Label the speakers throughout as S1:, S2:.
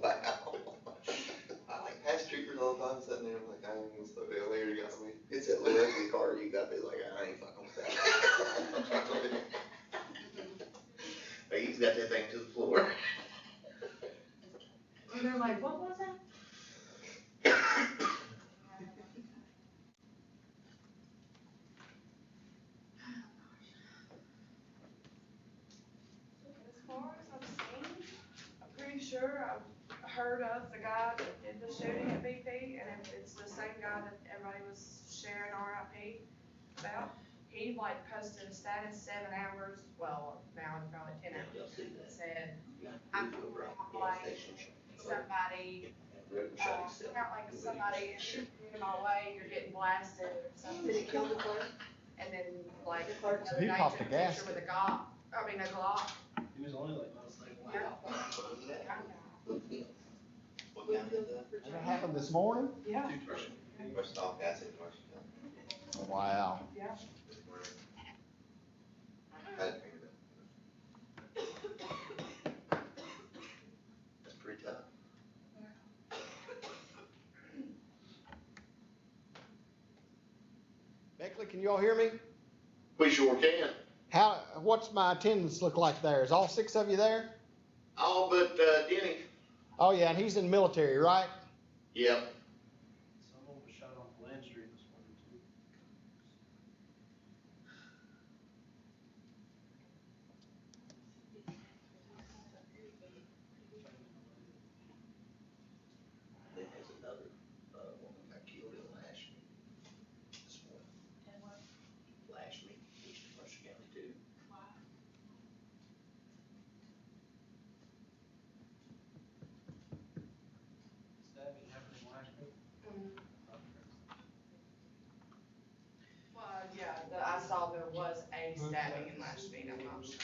S1: Wow. I like pass troopers all the time, sitting there, I'm like, I ain't gonna slow down there, you got me. It's that little ugly car, you gotta be like, I ain't fucking with that. But he's got that thing to the floor.
S2: And they're like, what was that?
S3: As far as I've seen, I'm pretty sure I've heard of the guy that did the shooting at BP, and if it's the same guy that everybody was sharing RIP about, he like posted a status 7 hours, well, now it's probably 10 hours, that said, I'm like somebody, not like somebody is in my way, you're getting blasted or something.
S2: Did he kill the clerk?
S3: And then like,
S2: The clerk.
S3: the other
S4: He
S3: day
S4: popped
S3: took a
S4: the gas.
S3: picture with a Glock, a Glock.
S5: He was only like, I was like, wow.
S1: What kind is that?
S4: That happened this morning?
S3: Yeah,
S1: First off, acid, first.
S4: Wow.
S3: yeah.
S1: I didn't figure that. That's pretty tough.
S4: Beckley, can you all hear me?
S1: We sure can.
S4: What's my attendance look like there? Is all 6 of you there?
S1: All but, Denny.
S4: Oh yeah, and he's in military, right?
S1: Yep.
S5: Someone was shot off Land Street this morning too.
S1: Then there's another, woman got killed in Lashmi this morning.
S2: And what?
S1: Lashmi, east of Mercer County too.
S5: Stabbing happened last week.
S3: Well, yeah, I saw there was a stabbing in Lashmi, I'm not sure.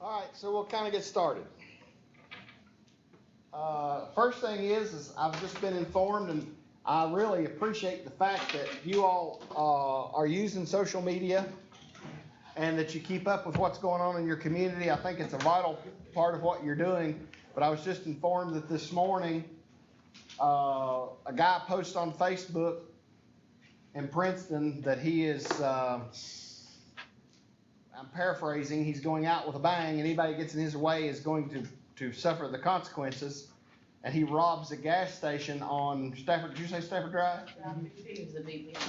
S4: All right, so we'll kind of get started. First thing is I've just been informed, and I really appreciate the fact that you all are using social media and that you keep up with what's going on in your community. I think it's a vital part of what you're doing. But I was just informed that this morning a guy posted on Facebook in Princeton that he is, I'm paraphrasing, he's going out with a bang, and anybody that gets in his way is going to suffer the consequences. And he robs a gas station on Stafford, did you say Stafford Drive?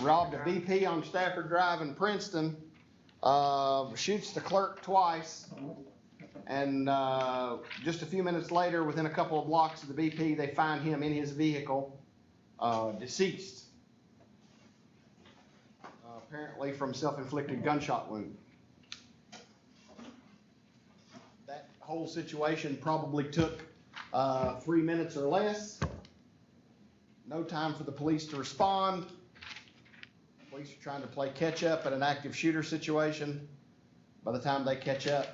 S4: Robbed a BP on Stafford Drive in Princeton, shoots the clerk twice, and just a few minutes later, within a couple of blocks of the BP, they find him in his vehicle, deceased. Apparently from self-inflicted gunshot wound. That whole situation probably took 3 minutes or less. No time for the police to respond. Police are trying to play catch up at an active shooter situation. By the time they catch up,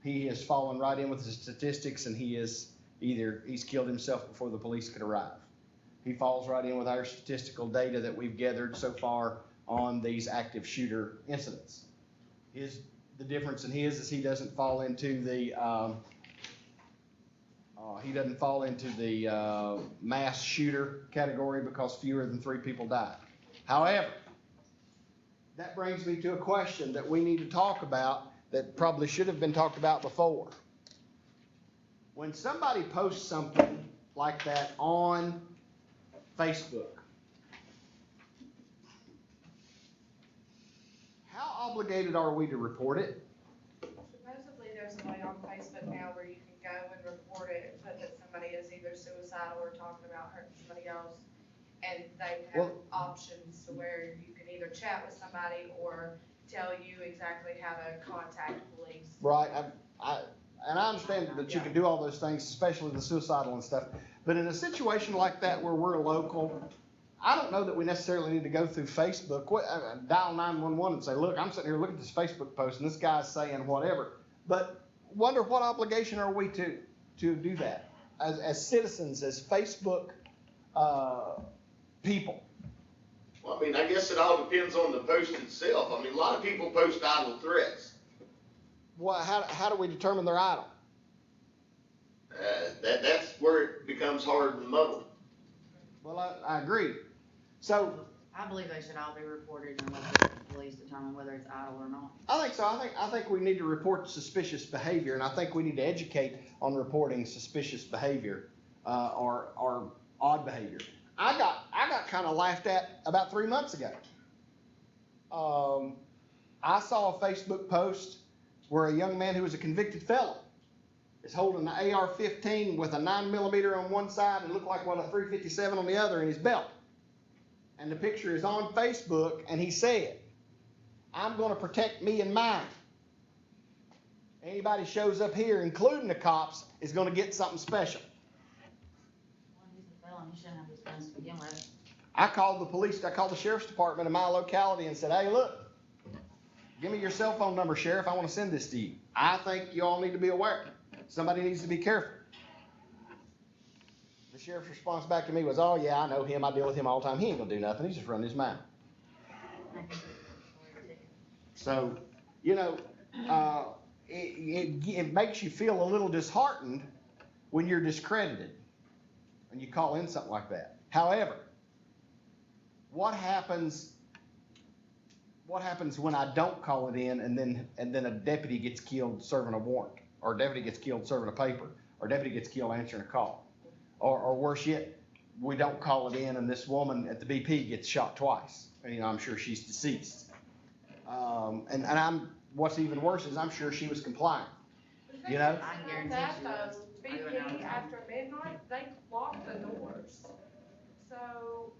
S4: he has fallen right in with the statistics, and he's killed himself before the police could arrive. He falls right in with our statistical data that we've gathered so far on these active shooter incidents. The difference in his is he doesn't fall into the mass shooter category because fewer than 3 people died. However, that brings me to a question that we need to talk about that probably should have been talked about before. when somebody posts something like that on Facebook, how obligated are we to report it?
S3: Supposedly, there's a way on Facebook now where you can go and report it and put that somebody is either suicidal or talking about hurting somebody else. And they have
S4: Well-
S3: options to where you can either chat with somebody or tell you exactly how to contact police.
S4: Right, and I understand that you can do all those things, especially the suicidal and stuff, but in a situation like that where we're local, I don't know that we necessarily need to go through Facebook, dial 911 and say, look, I'm sitting here looking at this Facebook post and this guy's saying whatever. But wonder what obligation are we to do that as citizens, as Facebook people?
S6: Well, I mean, I guess it all depends on the post itself. I mean, a lot of people post idle threats.
S4: Well, how do we determine they're idle?
S6: That's where it becomes hard and muddled.
S4: Well, I agree. So,
S2: I believe they should all be reported and let the police determine whether it's idle or not.
S4: I think so. I think we need to report suspicious behavior, and I think we need to educate on reporting suspicious behavior, or odd behavior. I got kind of laughed at about 3 months ago. I saw a Facebook post where a young man who was a convicted felon is holding an AR-15 with a 9mm on one side and looked like a .357 on the other in his belt. And the picture is on Facebook, and he said, I'm going to protect me and mine. Anybody shows up here, including the cops, is going to get something special.
S2: Well, he's a felon, he shouldn't have his guns to begin with.
S4: I called the sheriff's department in my locality and said, hey, look, give me your cell phone number, Sheriff. I want to send this to you. I think you all need to be aware. Somebody needs to be careful. The sheriff's response back to me was, oh, yeah, I know him. I deal with him all the time. He ain't going to do nothing. He's just running his mouth. So, you know, it makes you feel a little disheartened when you're discredited and you call in something like that. However, what happens when I don't call it in and then a deputy gets killed serving a warrant, or a deputy gets killed serving a paper, or a deputy gets killed answering a call, or worse yet, we don't call it in and this woman at the BP gets shot twice. And, you know, I'm sure she's deceased. And what's even worse is I'm sure she was compliant. You know?
S2: I guarantee
S3: That
S2: she
S3: though,
S2: was. I go down
S3: BP
S2: there.
S3: after midnight, they lock the doors. So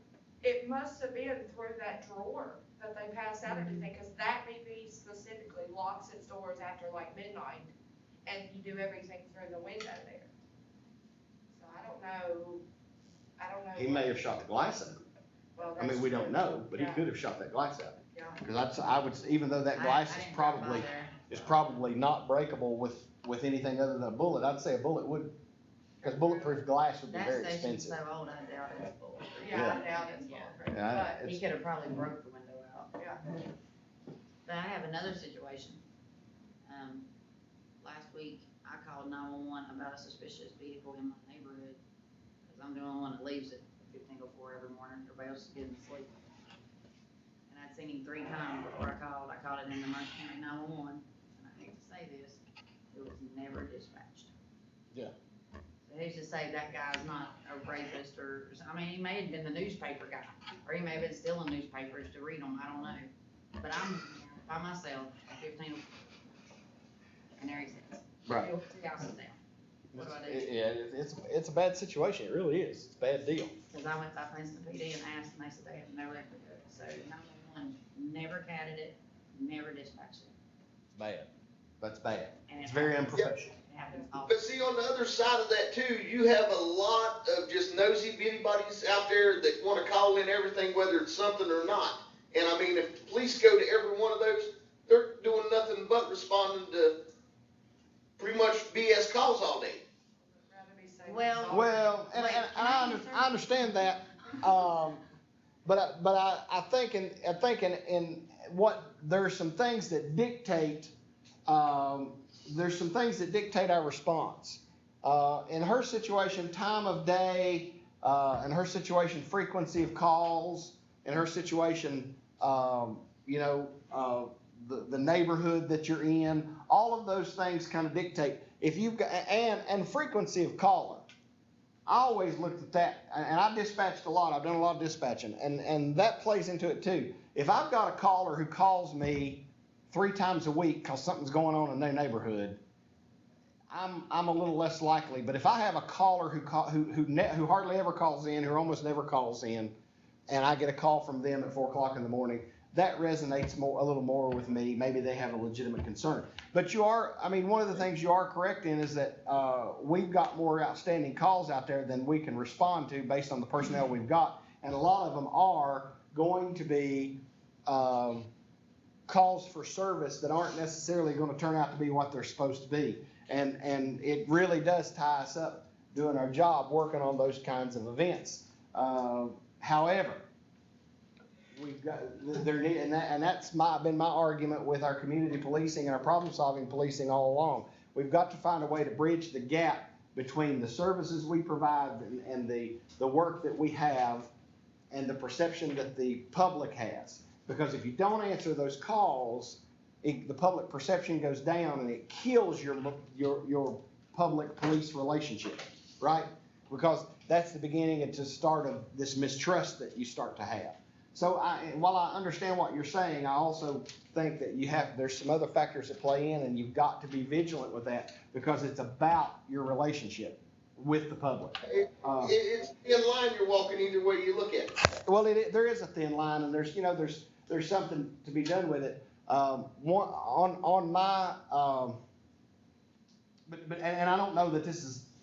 S3: it must have been through that drawer that they passed out everything, cause that BP specifically locks its doors after like midnight, and you do everything through the window there. So I don't know.
S4: He may have shot the glass out.
S3: Well,
S4: I mean,
S3: that's
S4: we
S3: true.
S4: don't know, but he
S3: Yeah.
S4: could have shot that glass out.
S3: Yeah.
S4: Because I would, even though that glass
S2: I
S4: is
S2: didn't drive by
S4: probably,
S2: there.
S4: is probably not breakable with anything other than a bullet, I'd say a bullet would, because bulletproof glass would be
S2: That
S4: very
S2: station's
S4: expensive.
S2: so old, I doubt it's bulletproof.
S3: Yeah, I
S4: Yeah.
S3: doubt it's
S2: Yeah.
S3: bulletproof,
S4: Yeah,
S3: but,
S2: He could have probably broke the window out.
S3: yeah.
S2: But I have another situation. Last week, I called 911 about a suspicious vehicle in my neighborhood, because I'm the only one that leaves at 15:04 every morning, everybody else is getting to sleep. And I'd seen him 3 times before I called it in the Mercer County 911, and I hate to say this, it was never dispatched.
S4: Yeah.
S2: So who's to say that guy's not a rapist I mean, he may have been the newspaper guy, or he may have been stealing newspapers to read them, I don't know. But I'm by myself, 15, and there he sits.
S4: Right.
S2: 2 houses down. What do I do?
S4: Yeah, it's a bad situation, it really is, it's a bad deal.
S2: Cause I went by Princeton PD and asked, and they said they have no record of it, so 911 never catted it, never dispatched it.
S4: Bad, that's bad,
S2: And
S4: it's
S2: it
S4: very
S2: happens-
S4: unprofessional.
S2: It happens often.
S6: But see, on the other side of that too, you have a lot of just nosy bitty-buddies out there that wanna call in everything, whether it's something or not. And I mean, if the police go to every one of those, they're doing nothing but responding to pretty much BS calls all day.
S3: Rather be safe.
S2: Well-
S3: than
S4: Well, and
S2: Wait, can I
S4: I
S2: answer?
S4: understand that, but I think in what, there's some things that dictate, there's some things that dictate our response. In her situation, time of day, in her situation, frequency of calls, in her situation, the neighborhood that you're in, all of those things kind of dictate. If you've got, and frequency of calling. I always looked at that, and I dispatched a lot. I've done a lot of dispatching, and that plays into it too. If I've got a caller who calls me 3 times a week because something's going on in their neighborhood, I'm a little less likely. But if I have a caller who hardly ever calls in, who almost never calls in, and I get a call from them at 4 o'clock in the morning, that resonates a little more with me. Maybe they have a legitimate concern. But one of the things you are correct in is that we've got more outstanding calls out there than we can respond to based on the personnel we've got. And a lot of them are going to be calls for service that aren't necessarily going to turn out to be what they're supposed to be. And it really does tie us up doing our job, working on those kinds of events. However, we've got and that's been my argument with our community policing and our problem-solving policing all along. We've got to find a way to bridge the gap between the services we provide and the work that we have and the perception that the public has. Because if you don't answer those calls, the public perception goes down and it kills your public-police relationship, right? Because that's the beginning and the start of this mistrust that you start to have. So while I understand what you're saying, I also think that there's some other factors that play in, and you've got to be vigilant with that because it's about your relationship with the public.
S6: It's in line you're walking either way you look at it.
S4: Well, there is a thin line, and there's something to be done with it. And I don't know that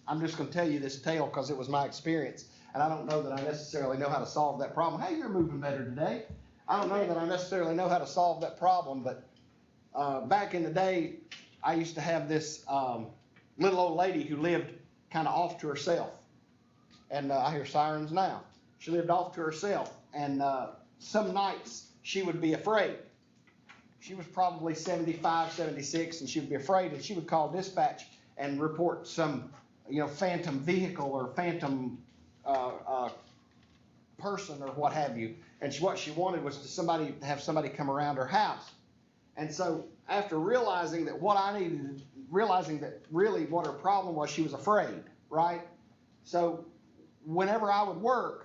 S4: I'm just going to tell you this tale because it was my experience. And I don't know that I necessarily know how to solve that problem. Hey, you're moving better today. I don't know that I necessarily know how to solve that problem, but back in the day, I used to have this little old lady who lived kind of off to herself. And I hear sirens now. She lived off to herself. And some nights she would be afraid. She was probably 75, 76, and she would be afraid, and she would call dispatch and report some, phantom vehicle or phantom person or what have you. And what she wanted was to have somebody come around her house. And so after realizing that really what her problem was, she was afraid, right? So whenever I would work,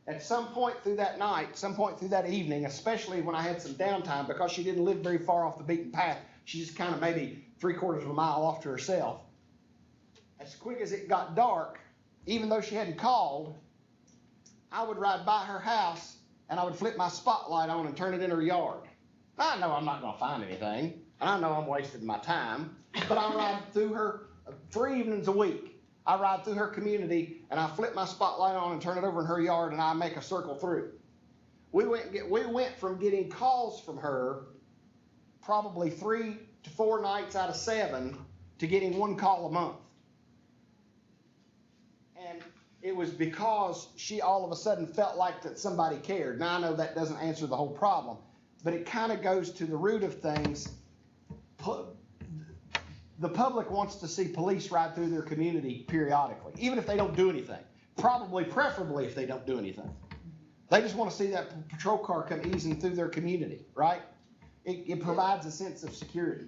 S4: at some point through that night, some point through that evening, especially when I had some downtime, because she didn't live very far off the beaten path, she just kind of maybe 3/4 of a mile off to herself. As quick as it got dark, even though she hadn't called, I would ride by her house and I would flip my spotlight on and turn it in her yard. I know I'm not going to find anything, and I know I'm wasting my time, but I ride through her 3 evenings a week. I ride through her community and I flip my spotlight on and turn it over in her yard and I make a circle through. We went from getting calls from her probably 3 to 4 nights out of 7 to getting 1 call a month. And it was because she all of a sudden felt like that somebody cared. Now I know that doesn't answer the whole problem, but it kind of goes to the root of things. The public wants to see police ride through their community periodically, even if they don't do anything. Preferably if they don't do anything. They just want to see that patrol car come easing through their community, right? It provides a sense of security.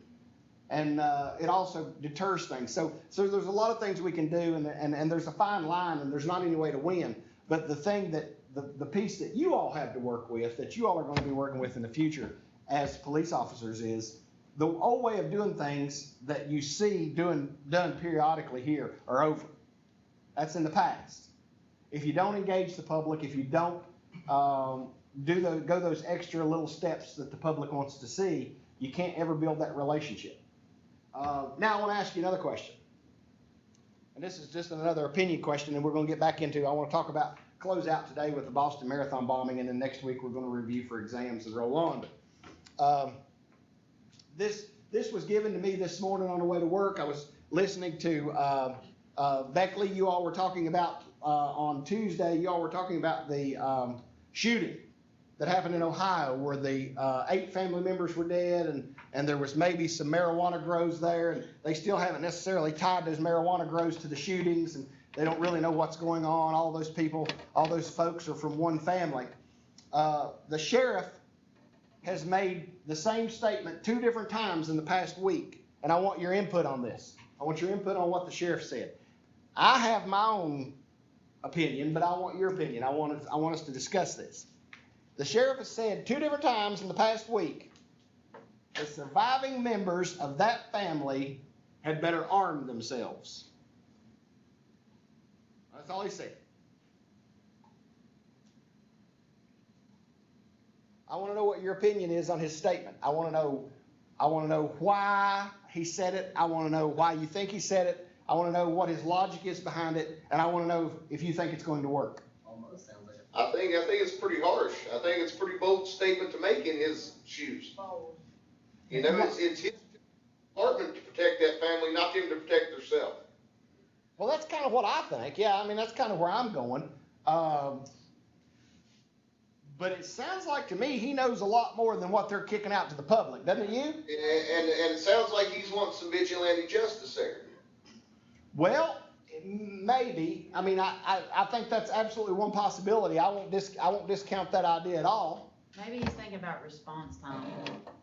S4: And it also deters things. So there's a lot of things we can do, and there's a fine line, and there's not any way to win. But the thing that the piece that you all have to work with, that you all are going to be working with in the future as police officers, is the old way of doing things that you see done periodically here are over. That's in the past. If you don't engage the public, if you don't go those extra little steps that the public wants to see, you can't ever build that relationship. Now I want to ask you another question. And this is just another opinion question, and we're going to get back into, I want to close out today with the Boston Marathon bombing, and then next week we're going to review for exams and roll on. But this was given to me this morning on the way to work. I was listening to Beckley. You all were talking about on Tuesday. You all were talking about the shooting that happened in Ohio, where the 8 family members were dead, and there was maybe some marijuana grows there, and they still haven't necessarily tied those marijuana grows to the shootings, and they don't really know what's going on. All those people, all those folks are from one family. The sheriff has made the same statement 2 different times in the past week, and I want your input on this. I want your input on what the sheriff said. I have my own opinion, but I want your opinion. I want us to discuss this. The sheriff has said 2 different times in the past week, the surviving members of that family had better arm themselves. That's all he said. I want to know what your opinion is on his statement. I want to know why he said it. I want to know why you think he said it. I want to know what his logic is behind it, and I want to know if you think it's going to work.
S5: Almost sounds like
S6: I think it's pretty harsh. I think it's a pretty bold statement to make in his shoes.
S3: Bold.
S6: You know, it's his department to protect that family, not them to protect themselves.
S4: Well, that's kind of what I think. Yeah, I mean, that's kind of where I'm going. But it sounds like to me he knows a lot more than what they're kicking out to the public, doesn't it you?
S6: And it sounds like he's wanting some vigilante justice there.
S4: Well, maybe. I mean, I think that's absolutely one possibility. I won't discount that idea at all.
S2: Maybe he's thinking about response time,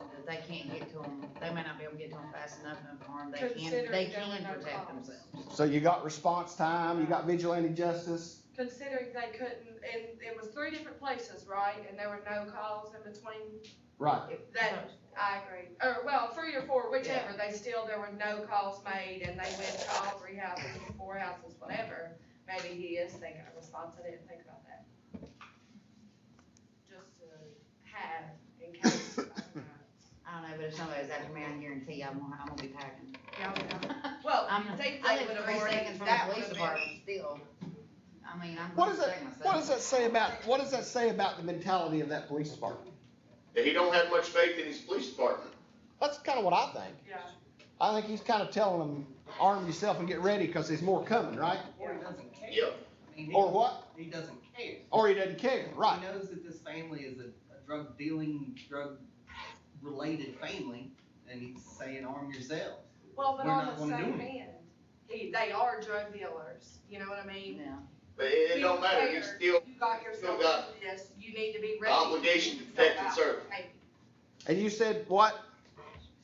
S2: that they can't get to them, they may not be able to get to them fast enough to harm, they
S3: Considering
S2: can
S3: there were no
S2: protect
S3: calls.
S2: themselves.
S4: So you got response time, you got vigilante justice.
S3: Considering they couldn't, and it was 3 different places, right, and there were no calls in between,
S4: Right.
S3: that, I agree, or, well, 3 or 4, whichever, there were no calls made, and they went to all 3 houses, 4 houses, whatever, maybe he is thinking of response, I didn't think about that. Just to have, in case,
S2: I don't know, but if somebody's after me, I guarantee I'm gonna be packing.
S3: well,
S2: I
S3: they
S2: live
S3: would have
S2: 3
S3: already,
S2: seconds from the
S3: that would
S2: police
S3: have
S2: department
S3: been.
S2: still. I mean, I'm
S4: What
S2: gonna
S4: does that
S2: protect myself.
S4: what does that say about the mentality of that police department?
S6: That he don't have much faith in his police department.
S4: That's kind of what I think.
S3: Yeah.
S4: I think he's kind of telling them, arm yourself and get ready because there's more coming, right?
S5: Or he doesn't care.
S6: Yeah.
S5: I mean,
S4: Or what?
S5: He doesn't care.
S4: Or he doesn't care, right?
S5: He knows that this family is a drug dealing, drug related family, and he's saying arm yourselves.
S3: Well, but
S5: We're
S3: on
S5: not
S3: the
S5: gonna do
S3: same
S5: it.
S3: hand, they are drug dealers, you know what I mean?
S2: Yeah.
S6: But it don't matter, he's still
S3: You got yourself
S6: got
S3: into this, you need to be
S6: the
S3: ready.
S6: obligation to protect and serve.
S3: Hey,
S4: And you said what?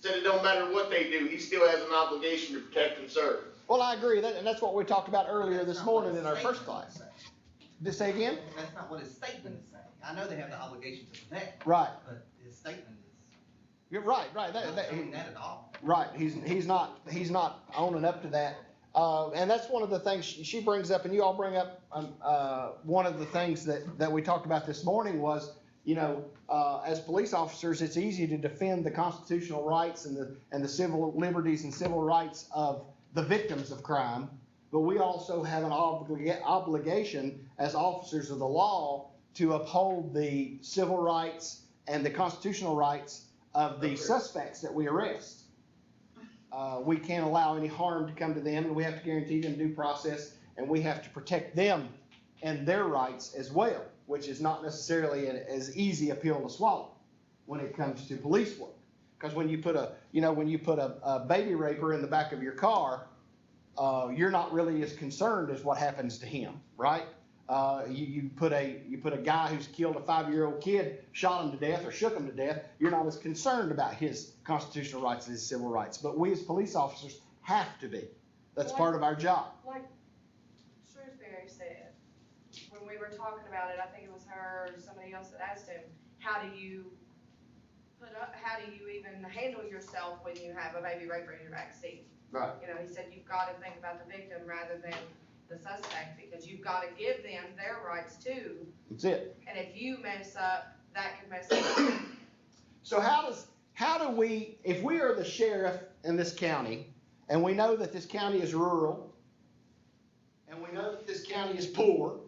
S6: Said it don't matter what they do, he still has an obligation to protect and serve.
S4: Well, I agree, and that's what we talked about earlier
S5: That's
S4: this
S5: not what
S4: morning
S5: his
S4: in our first
S5: statement
S4: class.
S5: is saying.
S4: Did say again?
S5: That's not what his statement is saying. I know they have the obligation to protect,
S4: Right.
S5: but his statement is
S4: You're right.
S5: not saying that at all.
S4: Right, he's not owning up to that. And that's one of the things she brings up, and you all bring up, one of the things that we talked about this morning was, you know, as police officers, it's easy to defend the constitutional rights and the civil liberties and civil rights of the victims of crime, but we also have an obligation as officers of the law to uphold the civil rights and the constitutional rights of the suspects that we arrest. We can't allow any harm to come to them, and we have to guarantee them due process, and we have to protect them and their rights as well, which is not necessarily as easy a pill to swallow when it comes to police work. Because when you put a baby raper in the back of your car, you're not really as concerned as what happens to him, right? You put a guy who's killed a 5-year-old kid, shot him to death or shook him to death, you're not as concerned about his constitutional rights and his civil rights. But we as police officers have to be. That's part of our job.
S3: like Shrewsbury said, when we were talking about it, I think it was her or somebody else that asked him, how do you even handle yourself when you have a baby raper in your backseat?
S4: Right.
S3: You know, he said, you've gotta think about the victim rather than the suspect, because you've gotta give them their rights too,
S4: That's it.
S3: and if you mess up, that could mess up.
S4: So how do we, if we are the sheriff in this county, and we know that this county is rural, and we know that this county is poor,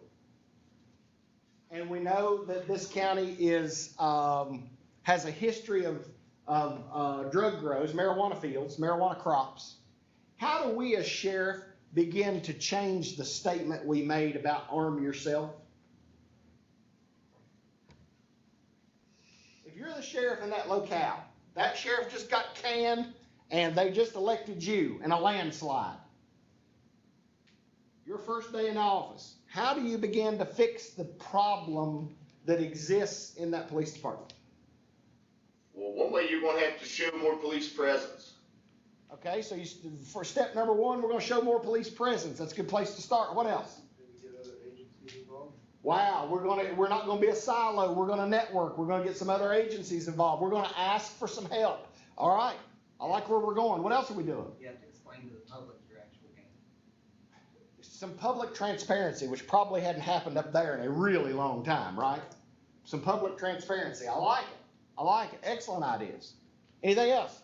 S4: and we know that this county is, has a history of drug grows, marijuana fields, marijuana crops, how do we as sheriff begin to change the statement we made about arm yourself? If you're the sheriff in that locale, that sheriff just got canned and they just elected you in a landslide. Your first day in office, how do you begin to fix the problem that exists in that police department?
S6: Well, one way you're gonna have to show more police presence.
S4: Okay, so for step number one, we're gonna show more police presence. That's a good place to start. What else? Wow, we're not gonna be a silo. We're gonna network. We're gonna get some other agencies involved. We're gonna ask for some help. All right, I like where we're going. What else are we doing?
S5: You have to explain to the public your actual game.
S4: Some public transparency, which probably hadn't happened up there in a really long time, right? Some public transparency. I like it. I like it. Excellent ideas. Anything else?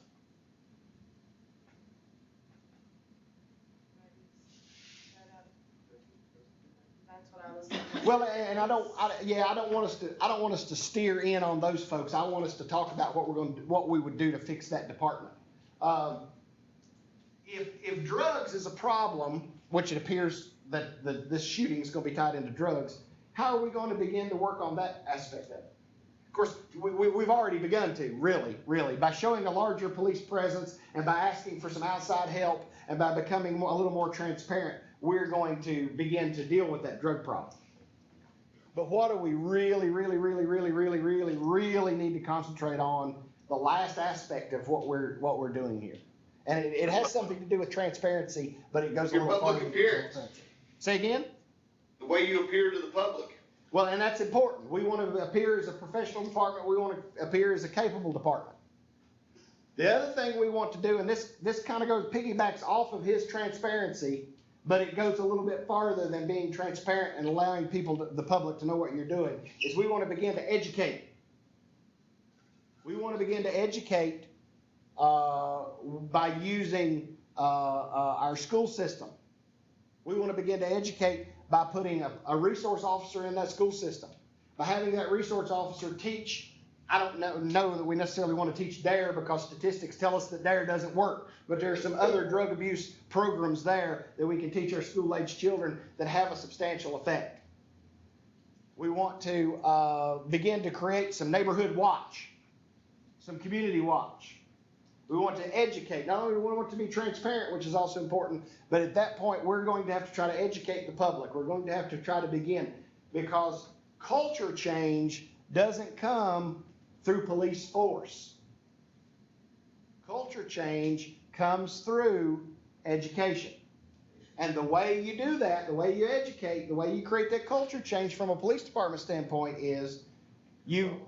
S3: That's what I was thinking.
S4: Well, and I don't want us to steer in on those folks. I want us to talk about what we would do to fix that department. If drugs is a problem, which it appears that this shooting is going to be tied into drugs, how are we going to begin to work on that aspect of it? Of course, we've already begun to, really, by showing a larger police presence and by asking for some outside help and by becoming a little more transparent, we're going to begin to deal with that drug problem. But what do we really need to concentrate on? The last aspect of what we're doing here. And it has something to do with transparency, but it goes a
S6: Your
S4: little
S6: public
S4: farther than
S6: appearance.
S4: transparency. Say again?
S6: The way you appear to the public.
S4: Well, and that's important. We want to appear as a professional department. We want to appear as a capable department. The other thing we want to do, and this kind of piggybacks off of his transparency, but it goes a little bit farther than being transparent and allowing the public to know what you're doing, is we want to begin to educate. We want to begin to educate by using our school system. We want to begin to educate by putting a resource officer in that school system. By having that resource officer teach, I don't know that we necessarily want to teach DARE because statistics tell us that DARE doesn't work, but there are some other drug abuse programs there that we can teach our school-age children that have a substantial effect. We want to begin to create some neighborhood watch, some community watch. We want to educate. Not only do we want to be transparent, which is also important, but at that point, we're going to have to try to educate the public. We're going to have to try to begin, because culture change doesn't come through police force. Culture change comes through education. And the way you do that, the way you educate, the way you create that culture change from a police department standpoint is you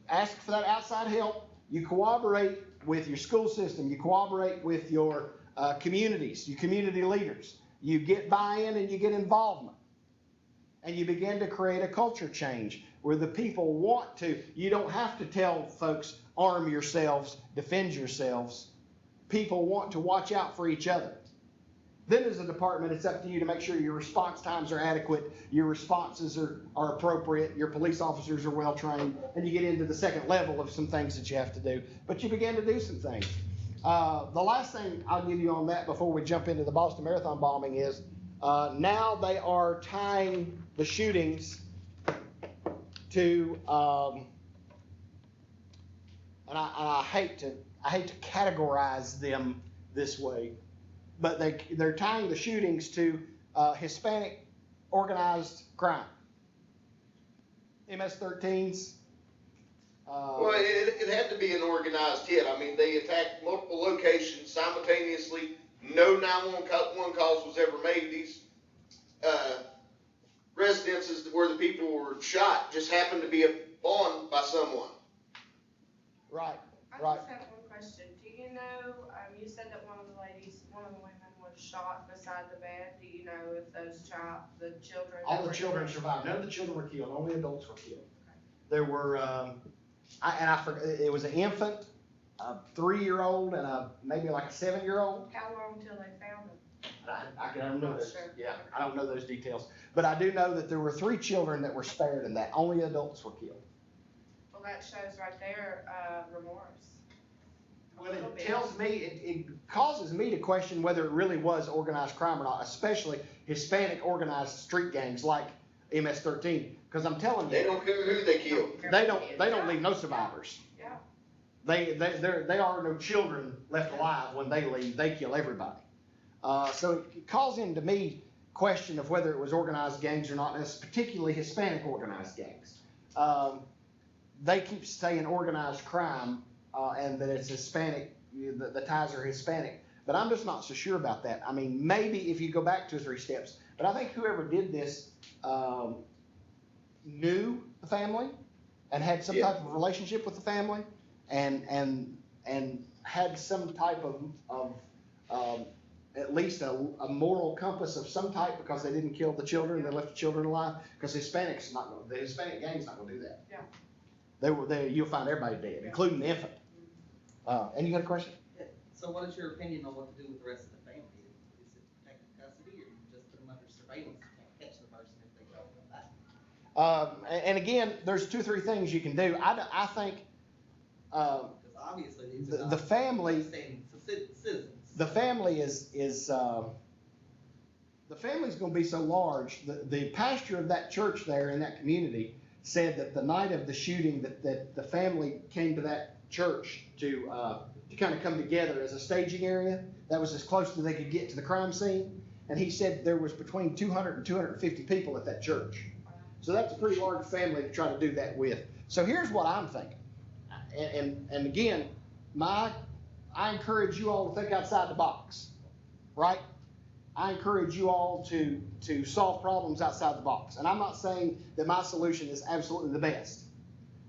S4: ask for that outside help, you cooperate with your school system, you cooperate with your communities, your community leaders. You get buy-in and you get involvement. And you begin to create a culture change where the people want to. You don't have to tell folks, arm yourselves, defend yourselves. People want to watch out for each other. Then as a department, it's up to you to make sure your response times are adequate, your responses are appropriate, your police officers are well trained, and you get into the second level of some things that you have to do. But you begin to do some things. The last thing I'll give you on that before we jump into the Boston Marathon bombing is now they are tying the shootings to, and I hate to categorize them this way, but they're tying the shootings to Hispanic organized crime. MS-13s.
S6: Well, it had to be an organized hit. I mean, they attacked multiple locations simultaneously. No 911 calls was ever made. These residences where the people were shot just happened to be on by someone.
S4: Right.
S3: I
S4: Right.
S3: just have one question. Do you know, you said that one of the women was shot beside the bed. Do you know if the children?
S4: All the children survived. None of the children were killed. Only adults were killed. There were, I forgot, it was an infant, a 3-year-old, and maybe like a 7-year-old.
S3: How long till they found them?
S4: I don't know those.
S3: Sure.
S4: Yeah, I don't know those details. But I do know that there were 3 children that were spared in that. Only adults were killed.
S3: Well, that shows right there, remorse.
S4: Well, it tells me, it causes me to question whether it really was organized crime or not, especially Hispanic organized street gangs like MS-13. Because I'm telling you,
S6: They don't care who they kill.
S4: they don't leave no survivors.
S3: Yeah.
S4: There are no children left alive when they leave. They kill everybody. So it calls into me question of whether it was organized gangs or not, and it's particularly Hispanic organized gangs. They keep saying organized crime. and that it's Hispanic, the ties are Hispanic. But I'm just not so sure about that. I mean, maybe if you go back 2 or 3 steps, but I think whoever did this, knew the family and had some type of relationship with the family and had some type of at least a moral compass of some type, because they didn't kill the children, they left the children alive, because the Hispanic gang's not gonna do that.
S3: Yeah.
S4: You'll find everybody dead, including the infant. And you got a question?
S5: So what is your opinion on what to do with the rest of the family? Is it protective custody, or you just put them under surveillance, you can't catch the person if they don't come back?
S4: And again, there's 2 or 3 things you can do. I think,
S5: Because obviously these are
S4: the
S5: not
S4: family,
S5: upstanding citizens.
S4: the family the family's gonna be so large, the pastor of that church there in that community said that the night of the shooting, that the family came to that church to kind of come together as a staging area. That was as close as they could get to the crime scene. And he said there was between 200 and 250 people at that church. So that's a pretty large family to try to do that with. So here's what I'm thinking. And again, I encourage you all to think outside the box, right? I encourage you all to solve problems outside the box. And I'm not saying that my solution is absolutely the best,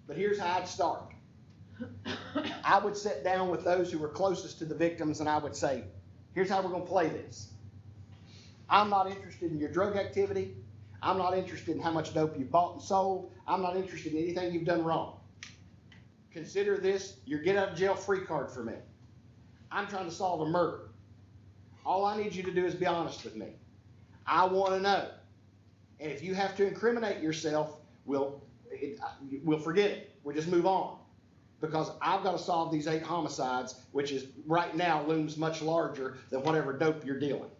S4: but here's how I'd start. I would sit down with those who were closest to the victims and I would say, here's how we're gonna play this. I'm not interested in your drug activity. I'm not interested in how much dope you've bought and sold. I'm not interested in anything you've done wrong. Consider this your get out of jail free card for me. I'm trying to solve a murder. All I need you to do is be honest with me. I want to know. And if you have to incriminate yourself, we'll forget it. We'll just move on. Because I've got to solve these 8 homicides, which is right now looms much larger than whatever dope you're dealing.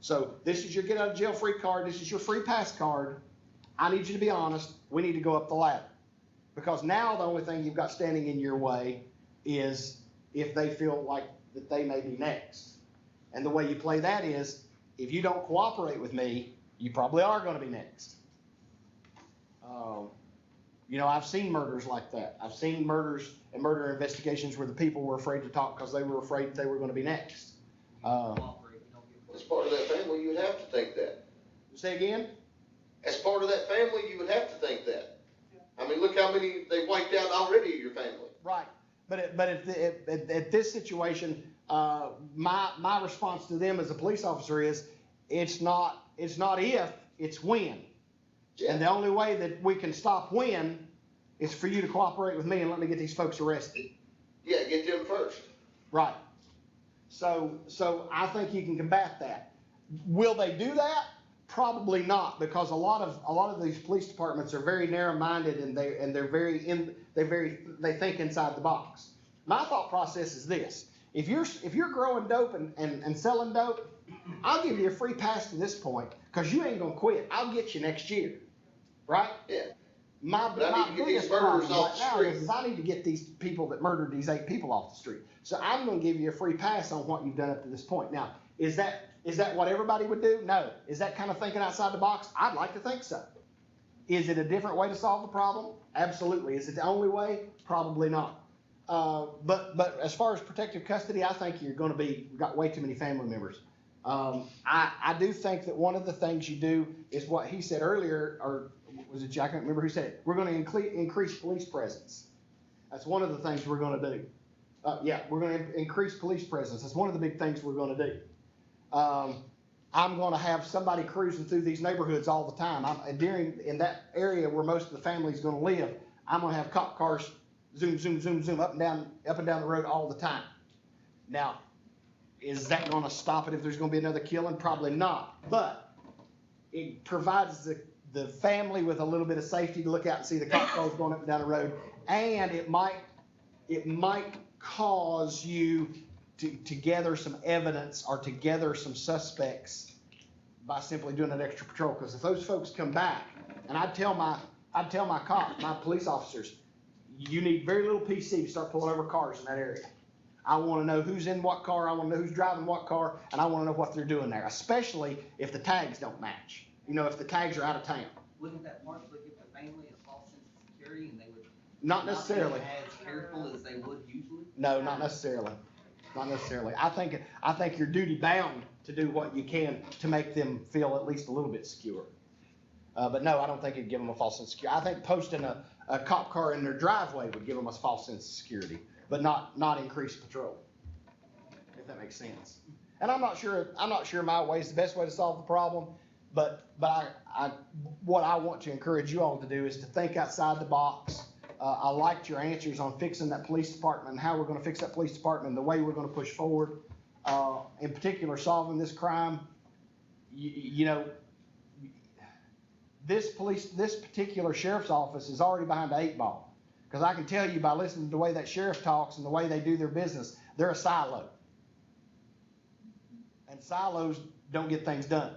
S4: So this is your get out of jail free card. This is your free pass card. I need you to be honest. We need to go up the ladder. Because now the only thing you've got standing in your way is if they feel like that they may be next. And the way you play that is, if you don't cooperate with me, you probably are going to be next. I've seen murders like that. I've seen murders and murder investigations where the people were afraid to talk because they were afraid they were going to be next.
S6: As part of that family, you would have to think that.
S4: Say again?
S6: As part of that family, you would have to think that. I mean, look how many they wiped out already of your family.
S4: Right. But at this situation, my response to them as a police officer is, it's not if, it's when. Yeah. And the only way that we can stop when is for you to cooperate with me and let me get these folks arrested.
S6: Yeah, get them first.
S4: Right. So I think you can combat that. Will they do that? Probably not, because a lot of these police departments are very narrow-minded and they think inside the box. My thought process is this: if you're growing dope and selling dope, I'll give you a free pass to this point because you ain't gonna quit. I'll get you next year, right?
S6: Yeah.
S4: My biggest problem right now is I need to get these people that murdered these 8 people off the street. So I'm going to give you a free pass on what you've done up to this point. Now, is that what everybody would do? No. Is that kind of thinking outside the box? I'd like to think so. Is it a different way to solve the problem? Absolutely. Is it the only way? Probably not. But as far as protective custody, I think you've got way too many family members. I do think that one of the things you do is what he said earlier, or was it Jack? I can't remember who said it. We're going to increase police presence. That's one of the things we're going to do. We're going to increase police presence. That's one of the big things we're going to do. I'm going to have somebody cruising through these neighborhoods all the time. In that area where most of the family is going to live, I'm going to have cop cars zoom, zoom, zoom, zoom up and down the road all the time. Now, is that going to stop it if there's going to be another killing? Probably not. But it provides the family with a little bit of safety to look out and see the cop cars going up and down the road, and it might cause you to gather some evidence or to gather some suspects by simply doing an extra patrol. Because if those folks come back, and I'd tell my cops, my police officers, you need very little PC to start pulling over cars in that area. I want to know who's in what car, I want to know who's driving what car, and I want to know what they're doing there, especially if the tags don't match. If the tags are out of town.
S5: Wouldn't that largely give the family a false sense of security, and they would
S4: Not necessarily.
S5: being as careful as they would usually?
S4: No, not necessarily. Not necessarily. I think you're duty bound to do what you can to make them feel at least a little bit secure. But no, I don't think it'd give them a false sense of security. I think posting a cop car in their driveway would give them a false sense of security, but not increase patrol. If that makes sense. And I'm not sure my way is the best way to solve the problem, but what I want to encourage you all to do is to think outside the box. I liked your answers on fixing that police department and how we're gonna fix that police department and the way we're gonna push forward. In particular, solving this crime. You know, this particular sheriff's office is already behind the 8 ball. Cause I can tell you by listening to the way that sheriff talks and the way they do their business, they're a silo. And silos don't get things done.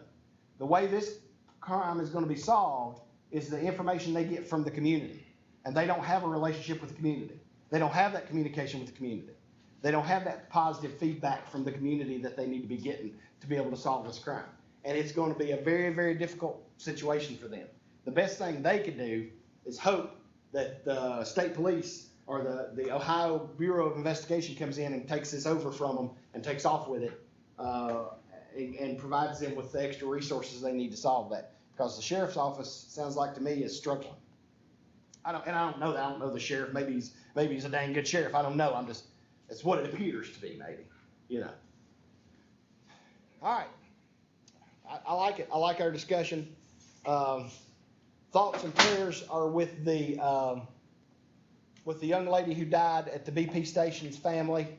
S4: The way this crime is gonna be solved is the information they get from the community. And they don't have a relationship with the community. They don't have that communication with the community. They don't have that positive feedback from the community that they need to be getting to be able to solve this crime. And it's going to be a very, very difficult situation for them. The best thing they could do is hope that the state police or the Ohio Bureau of Investigation comes in and takes this over from them and takes off with it and provides them with the extra resources they need to solve that. Because the sheriff's office, sounds like to me, is struggling. I don't know that. I don't know the sheriff. Maybe he's a dang good sheriff. I don't know. It's what it appears to be, maybe. You know. All right. I like it. I like our discussion. Thoughts and prayers are with the young lady who died at the BP station's family.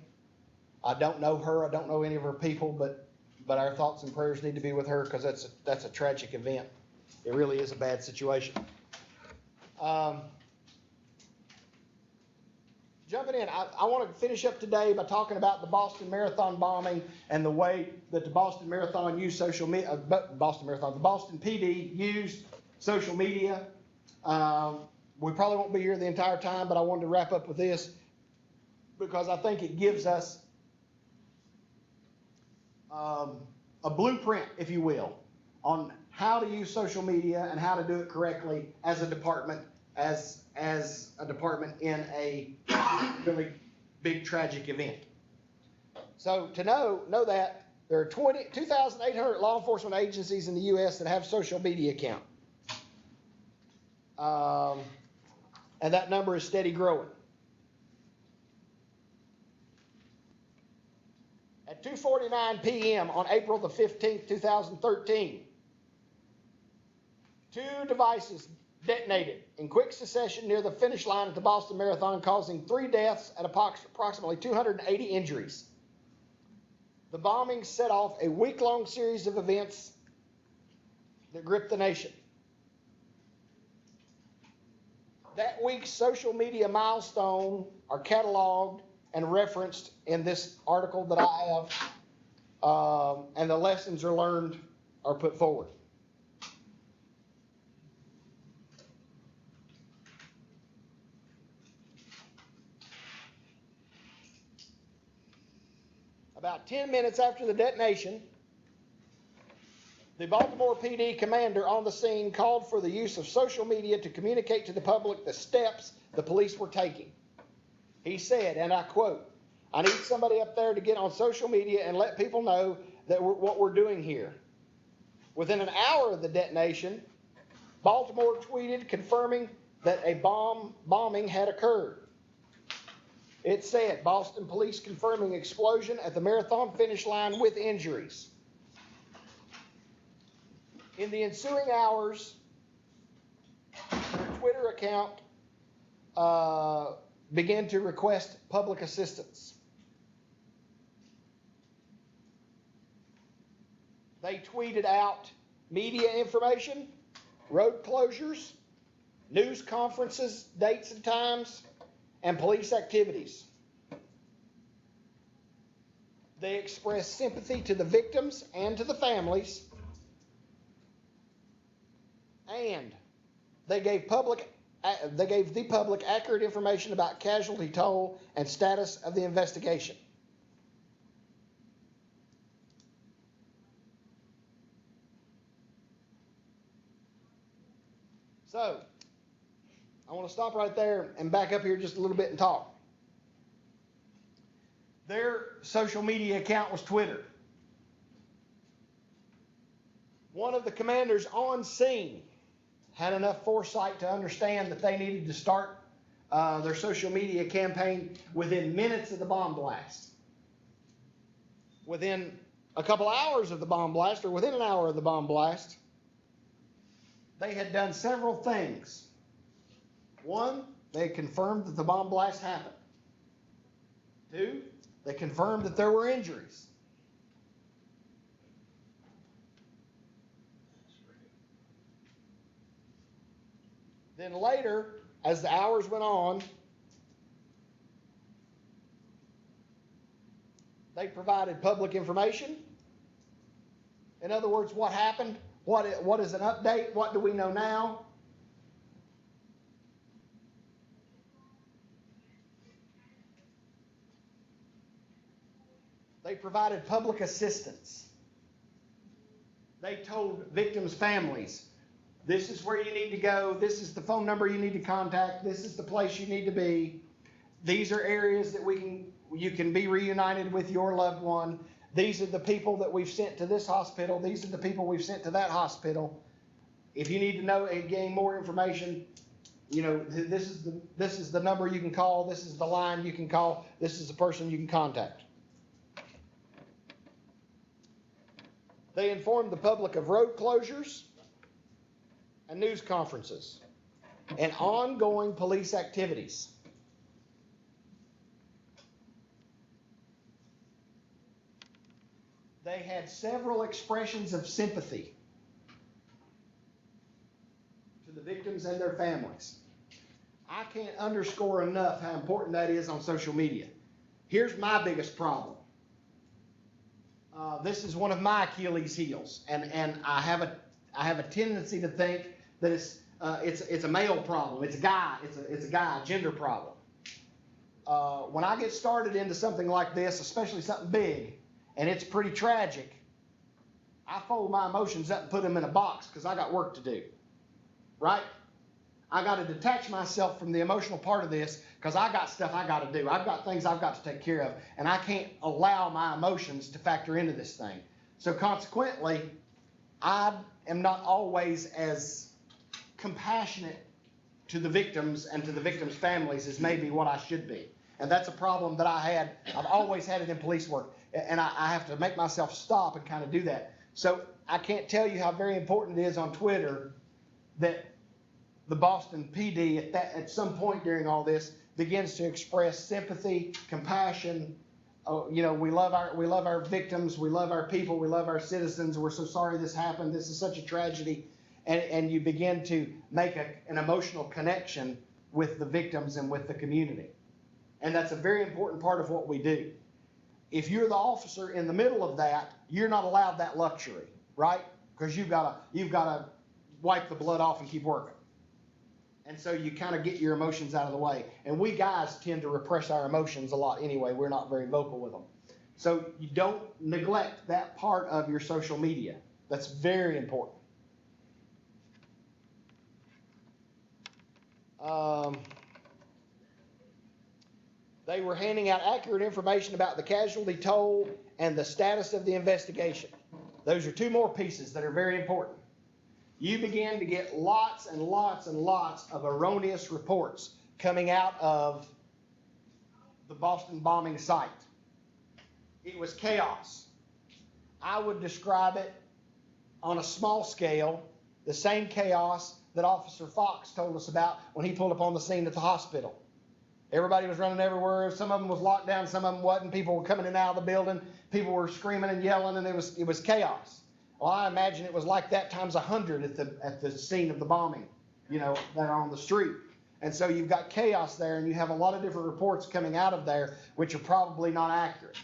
S4: I don't know her. I don't know any of her people, but our thoughts and prayers need to be with her because that's a tragic event. It really is a bad situation. Jumping in, I want to finish up today by talking about the Boston Marathon bombing and the way that the Boston Marathon used social media, the Boston PD used social media. We probably won't be here the entire time, but I wanted to wrap up with this because I think it gives us a blueprint, if you will, on how to use social media and how to do it correctly as a department, as a department in a really big tragic event. So to know that there are 2,800 law enforcement agencies in the U.S. that have social media account. And that number is steady growing. At 2:49 p.m. on April the 15th, 2013, 2 devices detonated in quick succession near the finish line at the Boston Marathon, causing 3 deaths and approximately 280 injuries. The bombing set off a week-long series of events that gripped the nation. That week's social media milestone are cataloged and referenced in this article that I have, and the lessons are learned are put forward. About 10 minutes after the detonation, the Baltimore PD commander on the scene called for the use of social media to communicate to the public the steps the police were taking. He said, and I quote, "I need somebody up there to get on social media and let people know that what we're doing here." Within an hour of the detonation, Baltimore tweeted confirming that a bombing had occurred. It said, "Boston police confirming explosion at the marathon finish line with injuries." In the ensuing hours, their Twitter account began to request public assistance. They tweeted out media information, road closures, news conferences, dates and times, and police activities. They expressed sympathy to the victims and to the families, and they gave the public accurate information about casualty toll and status of the investigation. So, I want to stop right there and back up here just a little bit and talk. Their social media account was Twitter. One of the commanders on scene had enough foresight to understand that they needed to start their social media campaign within minutes of the bomb blast. Within a couple hours of the bomb blast, or within an hour of the bomb blast, they had done several things. One, they confirmed that the bomb blast happened. Two, they confirmed that there were injuries. Then later, as the hours went on, they provided public information. In other words, what happened? What is an update? What do we know now? They provided public assistance. They told victims' families, this is where you need to go. This is the phone number you need to contact. This is the place you need to be. These are areas that you can be reunited with your loved one. These are the people that we've sent to this hospital. These are the people we've sent to that hospital. If you need to know and gain more information, this is the number you can call. This is the line you can call. This is the person you can contact. They informed the public of road closures and news conferences and ongoing police activities. They had several expressions of sympathy to the victims and their families. I can't underscore enough how important that is on social media. Here's my biggest problem. This is one of my Achilles' heels, and I have a tendency to think that it's a male problem. It's a guy gender problem. When I get started into something like this, especially something big, and it's pretty tragic, I fold my emotions up and put them in a box because I got work to do, right? I got to detach myself from the emotional part of this because I got stuff I got to do. I've got things I've got to take care of, and I can't allow my emotions to factor into this thing. So consequently, I am not always as compassionate to the victims and to the victims' families as maybe what I should be. And that's a problem that I've always had it in police work. And I have to make myself stop and kind of do that. So I can't tell you how very important it is on Twitter that the Boston PD at some point during all this begins to express sympathy, compassion. We love our victims, we love our people, we love our citizens. We're so sorry this happened. This is such a tragedy. And you begin to make an emotional connection with the victims and with the community. And that's a very important part of what we do. If you're the officer in the middle of that, you're not allowed that luxury, right? Because you've got to wipe the blood off and keep working. And so you kind of get your emotions out of the way. And we guys tend to repress our emotions a lot anyway. We're not very vocal with them. So you don't neglect that part of your social media. That's very important. They were handing out accurate information about the casualty toll and the status of the investigation. Those are two more pieces that are very important. You began to get lots and lots and lots of erroneous reports coming out of the Boston bombing site. It was chaos. I would describe it on a small scale, the same chaos that Officer Fox told us about when he pulled up on the scene at the hospital. Everybody was running everywhere. Some of them was locked down, some of them wasn't. People were coming in and out of the building. People were screaming and yelling, and it was chaos. Well, I imagine it was like that times 100 at the scene of the bombing, there on the street. And so you've got chaos there, and you have a lot of different reports coming out of there, which are probably not accurate.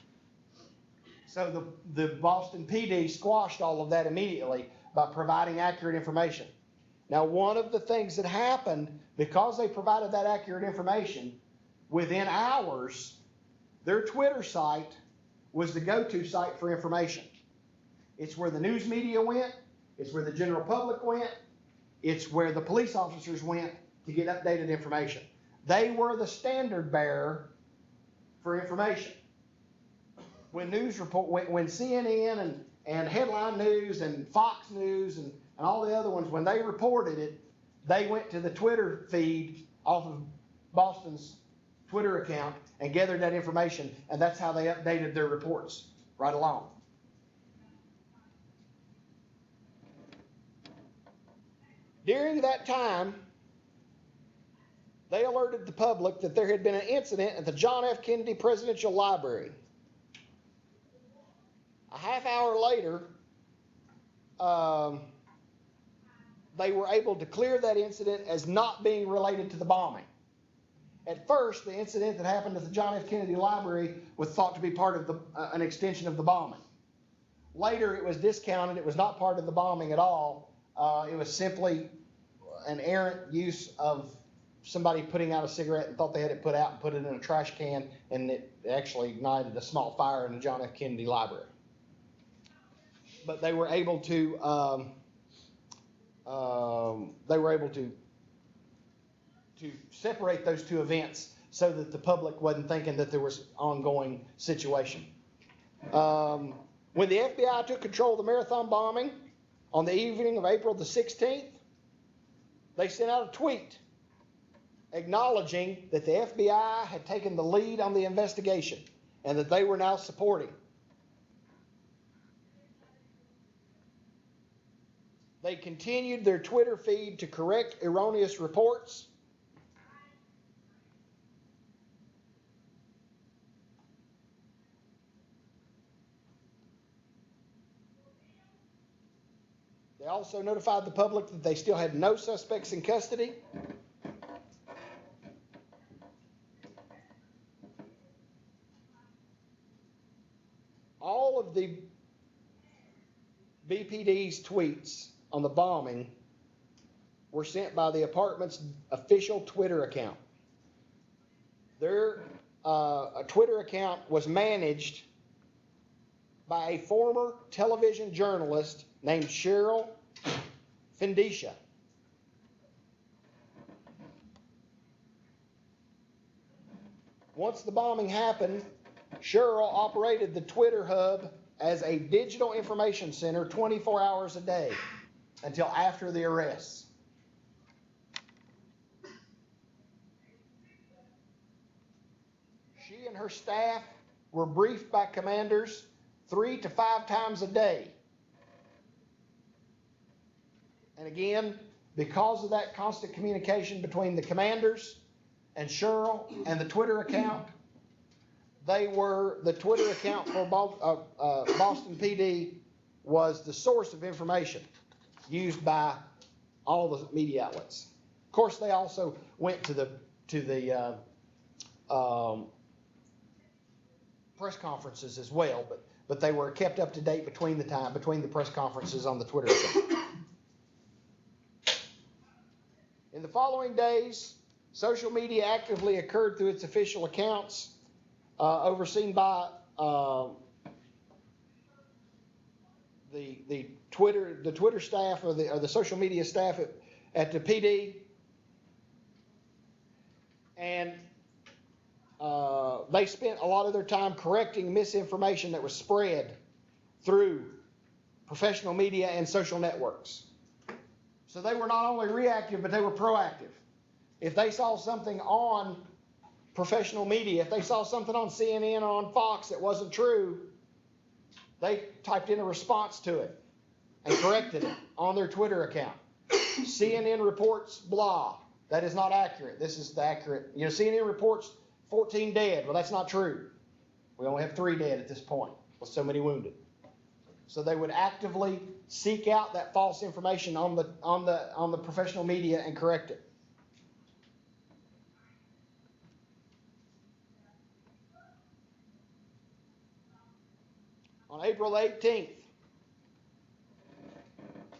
S4: So the Boston PD squashed all of that immediately by providing accurate information. Now, one of the things that happened, because they provided that accurate information, within hours, their Twitter site was the go-to site for information. It's where the news media went. It's where the general public went. It's where the police officers went to get updated information. They were the standard bearer for information. When when CNN and Headline News and Fox News and all the other ones, when they reported it, they went to the Twitter feed off of Boston's Twitter account and gathered that information, and that's how they updated their reports right along. During that time, they alerted the public that there had been an incident at the John F. Kennedy Presidential Library. A half hour later, they were able to clear that incident as not being related to the bombing. At first, the incident that happened at the John F. Kennedy Library was thought to be part of an extension of the bombing. Later, it was discounted. It was not part of the bombing at all. It was simply an errant use of somebody putting out a cigarette and thought they had it put out and put it in a trash can, and it actually ignited a small fire in the John F. Kennedy Library. But they were able to separate those two events so that the public wasn't thinking that there was ongoing situation. When the FBI took control of the Marathon bombing on the evening of April the 16th, they sent out a tweet acknowledging that the FBI had taken the lead on the investigation and that they were now supporting. They continued their Twitter feed to correct erroneous reports. They also notified the public that they still had no suspects in custody. All of the BPD's tweets on the bombing were sent by the apartment's official Twitter account. Their Twitter account was managed by a former television journalist named Cheryl Findisha. Once the bombing happened, Cheryl operated the Twitter hub as a digital information center 24 hours a day until after the arrests. She and her staff were briefed by commanders 3 to 5 times a day. And again, because of that constant communication between the commanders and Cheryl and the Twitter account, the Twitter account for Boston PD was the source of information used by all the media outlets. Of course, they also went to the press conferences as well, but they were kept up to date between the press conferences on the Twitter account. In the following days, social media actively occurred through its official accounts, overseen by the Twitter staff or the social media staff at the PD, and they spent a lot of their time correcting misinformation that was spread through professional media and social networks. So they were not only reactive, but they were proactive. If they saw something on professional media, if they saw something on CNN or on Fox that wasn't true, they typed in a response to it and corrected it on their Twitter account. CNN reports blah. That is not accurate. This is the accurate. CNN reports 14 dead. Well, that's not true. We only have 3 dead at this point with so many wounded. So they would actively seek out that false information on the professional media and correct it. On April 18th,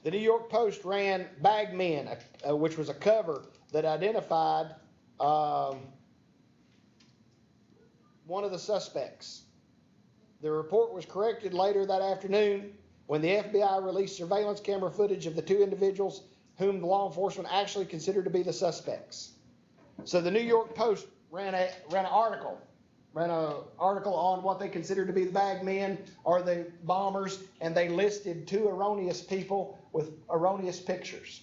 S4: the New York Post ran Bag Men, which was a cover that identified one of the suspects. The report was corrected later that afternoon when the FBI released surveillance camera footage of the 2 individuals whom the law enforcement actually considered to be the suspects. So the New York Post ran an article on what they considered to be the bag men or the bombers, and they listed 2 erroneous people with erroneous pictures.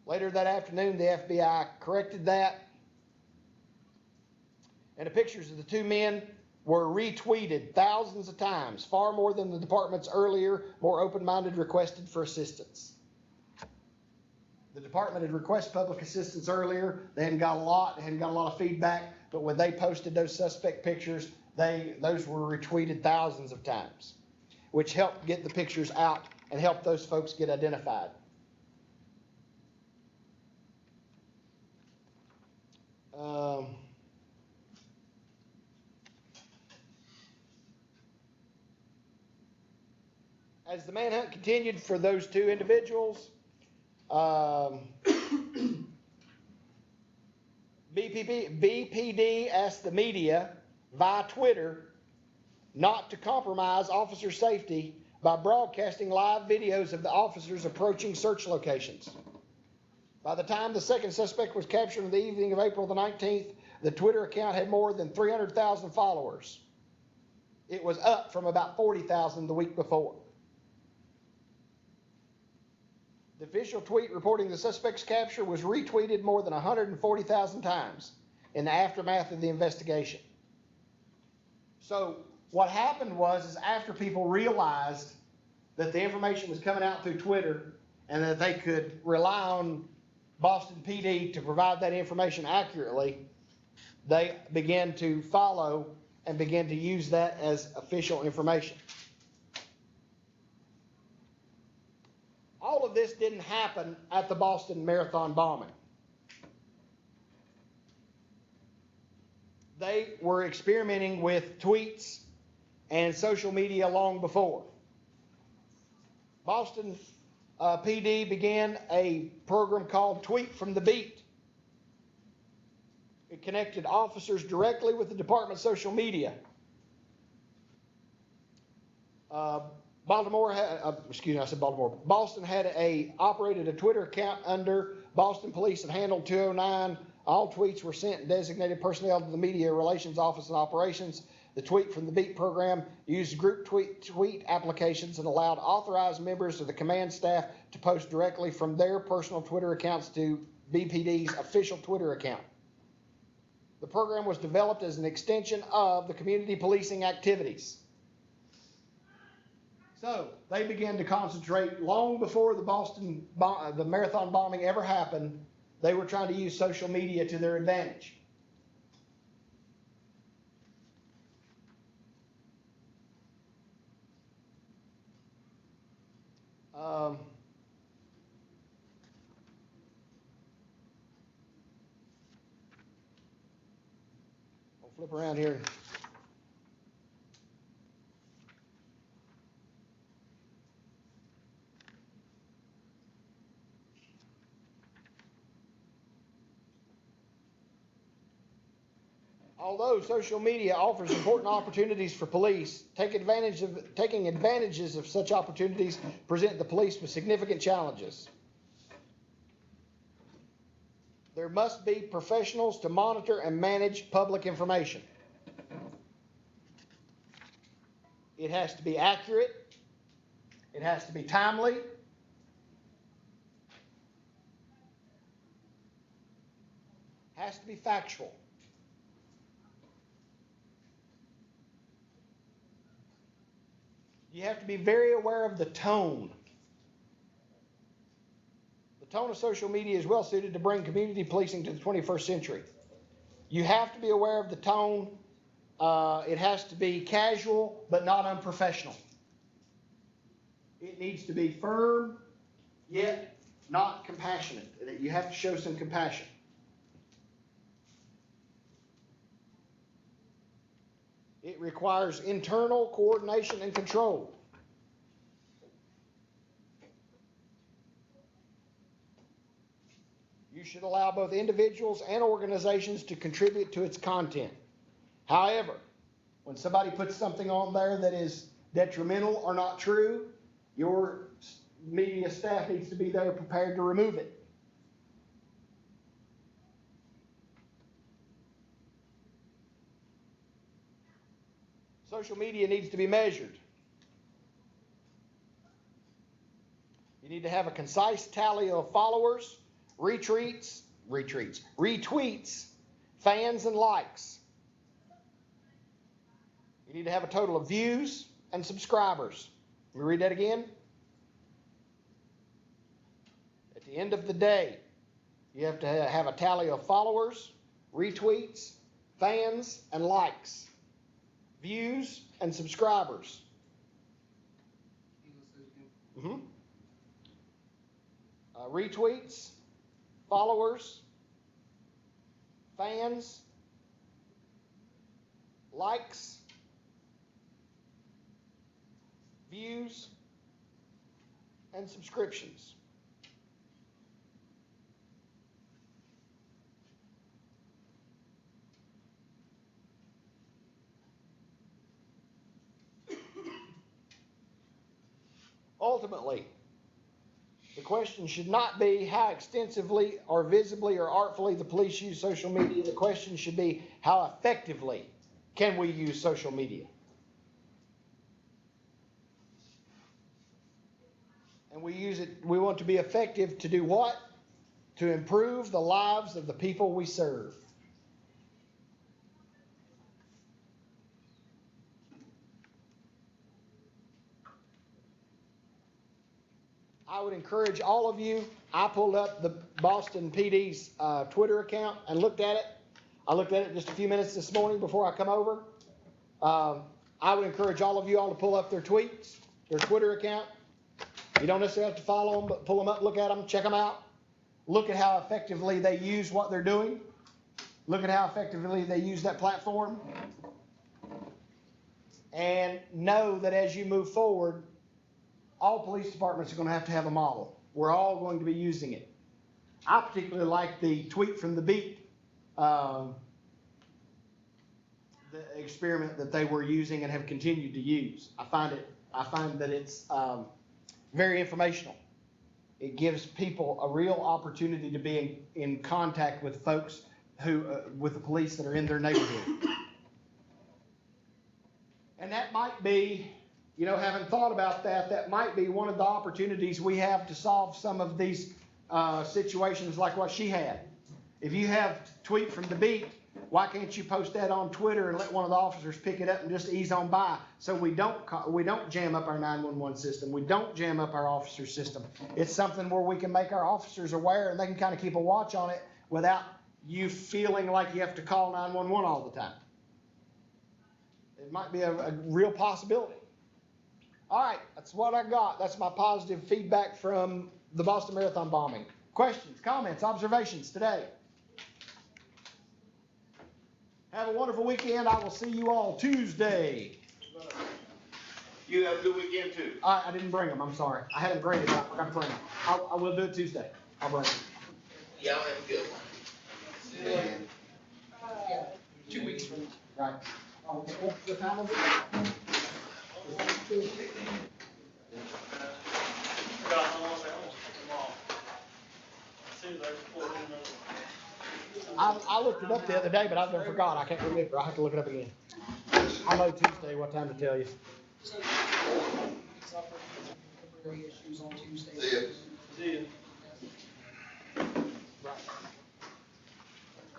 S4: Later that afternoon, the FBI corrected that, and the pictures of the 2 men were retweeted thousands of times, far more than the department's earlier, more open-minded requested for assistance. The department had requested public assistance earlier. They hadn't got a lot of feedback, but when they posted those suspect pictures, those were retweeted thousands of times, which helped get the pictures out and helped those folks get identified. As the manhunt continued for those 2 individuals, BPD asked the media via Twitter not to compromise officer safety by broadcasting live videos of the officers approaching search locations. By the time the second suspect was captured on the evening of April the 19th, the Twitter account had more than 300,000 followers. It was up from about 40,000 the week before. The official tweet reporting the suspect's capture was retweeted more than 140,000 times in the aftermath of the investigation. So what happened was after people realized that the information was coming out through Twitter and that they could rely on Boston PD to provide that information accurately, they began to follow and began to use that as official information. All of this didn't happen at the Boston Marathon bombing. They were experimenting with tweets and social media long before. Boston PD began a program called Tweet from the Beat. It connected officers directly with the department's social media. Boston had operated a Twitter account under Boston Police and handled 209. All tweets were sent and designated personnel to the Media Relations Office and Operations. The Tweet from the Beat program used group tweet applications and allowed authorized members of the command staff to post directly from their personal Twitter accounts to BPD's official Twitter account. The program was developed as an extension of the community policing activities. So they began to concentrate long before the marathon bombing ever happened. They were trying to use social media to their advantage. I'll flip around here. Although social media offers important opportunities for police, taking advantages of such opportunities present the police with significant challenges. There must be professionals to monitor and manage public information. It has to be accurate. It has to be timely. Has to be factual. You have to be very aware of the tone. The tone of social media is well suited to bring community policing to the 21st century. You have to be aware of the tone. It has to be casual, but not unprofessional. It needs to be firm, yet not compassionate. You have to show some compassion. It requires internal coordination and control. You should allow both individuals and organizations to contribute to its content. However, when somebody puts something on there that is detrimental or not true, your media staff needs to be there prepared to remove it. Social media needs to be measured. You need to have a concise tally of followers, retweets, fans, and likes. You need to have a total of views and subscribers. Let me read that again. At the end of the day, you have to have a tally of followers, retweets, fans, and likes, views, and subscribers. Retweets, followers, fans, likes, views, and subscriptions. Ultimately, the question should not be how extensively or visibly or artfully the police use social media. The question should be how effectively can we use social media? And we want to be effective to do what? To improve the lives of the people we serve. I would encourage all of you, I pulled up the Boston PD's Twitter account and looked at it. I looked at it just a few minutes this morning before I come over. I would encourage all of you all to pull up their tweets, their Twitter account. You don't necessarily have to follow them, but pull them up, look at them, check them out. Look at how effectively they use what they're doing. Look at how effectively they use that platform. And know that as you move forward, all police departments are going to have a model. We're all going to be using it. I particularly like the tweet from the beat, the experiment that they were using and have continued to use. I find that it's very informational. It gives people a real opportunity to be in contact with folks with the police that are in their neighborhood. And that might be, having thought about that might be one of the opportunities we have to solve some of these situations like what she had. If you have tweet from the beat, why can't you post that on Twitter and let one of the officers pick it up and just ease on by so we don't jam up our 911 system, we don't jam up our officer system. It's something where we can make our officers aware and they can kind of keep a watch on it without you feeling like you have to call 911 all the time. It might be a real possibility. All right, that's what I got. That's my positive feedback from the Boston Marathon bombing. Questions, comments, observations today? Have a wonderful weekend. I will see you all Tuesday.
S6: You have a good weekend too.
S4: I didn't bring them. I'm sorry. I had them graded. I forgot to bring them. I will do it Tuesday. I'll bring them.
S6: Y'all have a good one.
S5: Yeah, 2 weeks from now.
S4: Right. What time is it? I looked it up the other day, but I forgot. I can't remember. I'll have to look it up again. I'll know Tuesday what time to tell you.
S5: Temporary issues on Tuesday.
S6: See ya.
S4: Right.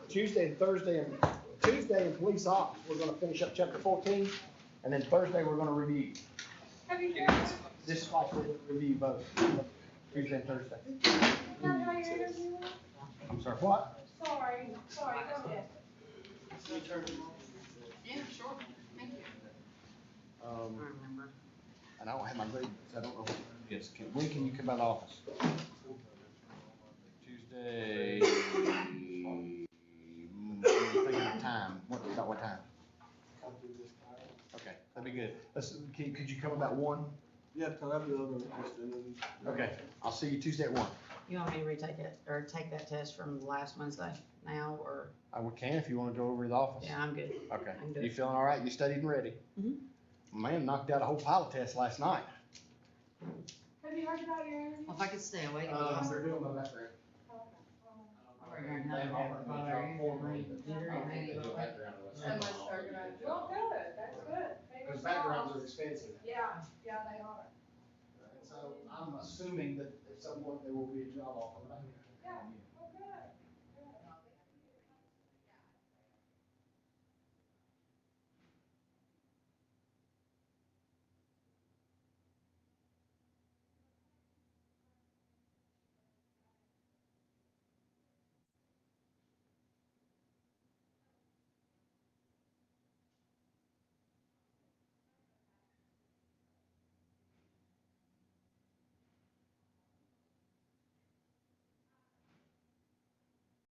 S4: Tuesday and police ops, we're gonna finish up chapter 14, and then Thursday we're gonna review.
S3: Have you
S4: This is like we'll review both, Tuesday and Thursday.
S3: heard how your interview went?
S4: I'm sorry, what?
S3: Sorry, go ahead.
S2: Yeah, sure. Thank you. I remember.
S4: And I don't have my grade, so I don't know. Yes, when can you come out of office? Tuesday. Thinking of time. About what time? Okay, that'd be good. Could you come about 1?
S7: Yeah, because I have the other question.
S4: Okay, I'll see you Tuesday at 1.
S2: You want me to retake it, or take that test from last Wednesday now, or?
S4: I can if you want to go over to the office.
S2: Yeah, I'm good.
S4: Okay.
S2: I can do
S4: You
S2: it.
S4: feeling all right? You studied and ready?
S2: Mhm.
S4: Man knocked out a whole pile of tests last night.
S3: Have you heard about your interview?
S2: Well, if I could stay awake, it'd be awesome.
S4: They're doing my background.
S2: I'm already gonna have to have a fire computer and maybe
S3: So much they're gonna, well, good, that's good. Fingers
S4: Because backgrounds are
S3: crossed.
S4: expensive.
S3: Yeah, yeah, they are.
S4: So I'm assuming that at some point there will be a job offer.
S3: Yeah,